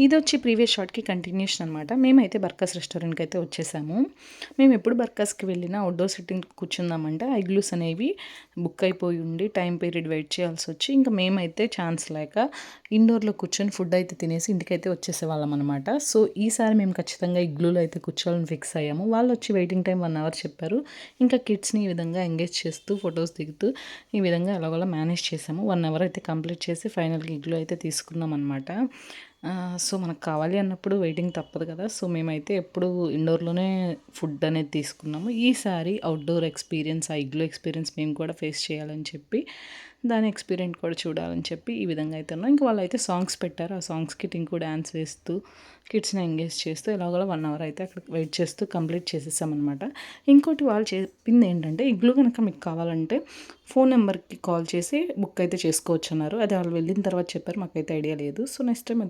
ఇదొచ్చి previous షాట్‌కి continuation అనమాట. మేమైతే బర్కస్ రెస్టారెంట్‌కైతే వచ్చేసాము. మేమెప్పుడు బర్కస్‌కి వెళ్ళినా అవుట్‌డోర్ సిట్టింగ్ కూర్చుందామంటే ఐగ్లూస్ అనేవి బుక్ అయిపోయి ఉండి టైమ్ పీరియడ్ వెయిట్ చేయాల్సొచ్చి ఇంకా మేమైతే ఛాన్స్ లేక ఇండోర్‌లో కూర్చొని ఫుడ్ అయితే తినేసి ఇంటికైతే వచ్చేసేవాళ్ళం అనమాట. సో, ఈసారి మేము ఖచ్చితంగా ఇగ్లూలో అయితే కూర్చోవాలని ఫిక్స్ అయ్యాము. వాళ్ళొచ్చి వెయిటింగ్ టైమ్ 1 అవర్ చెప్పారు. ఇంకా కిడ్స్‌ని ఈ విధంగా ఎంగేజ్ చేస్తూ ఫోటోస్ దిగుతూ ఈ విధంగా ఎలాగోలా మేనేజ్ చేసాము. 1 అవర్ అయితే కంప్లీట్ చేసి ఫైనల్‌గా ఇగ్లూ అయితే తీసుకున్నాం అనమాట. సో, మనకు కావాలి అన్నప్పుడు వెయిటింగ్ తప్పదు కదా! సో, మేమైతే ఎప్పుడూ ఇండోర్‌లోనే ఫుడ్ అనేది తీసుకున్నాము. ఈసారి అవుట్‌డోర్ ఎక్స్‌పీరియన్స్, ఆ ఇగ్లూ ఎక్స్‌పీరియన్స్ మేము కూడా ఫేస్ చేయాలని చెప్పి, దాని ఎక్స్‌పీరియన్స్ కూడా చూడాలని చెప్పి ఈ విధంగా అయితే ఉన్నాం. ఇంక వాళ్ళైతే సాంగ్స్ పెట్టారు. ఆ సాంగ్స్‌కి టింకు డాన్స్ వేస్తూ, కిడ్స్‌ని ఎంగేజ్ చేస్తూ ఎలాగోలా 1 అవర్ అయితే అక్కడ వెయిట్ చేస్తూ కంప్లీట్ చేసేసామనమాట. ఇంకోటి వాళ్ళు చెప్పిందేంటంటే, ఇగ్లూ గనక మీకు కావాలంటే ఫోన్ నెంబర్‌కి కాల్ చేసి బుక్ అయితే చేసుకోవచ్చన్నారు. అది వాళ్ళు వెళ్ళిన తర్వాత చెప్పారు. మాకైతే ఐడియా లేదు. So, next time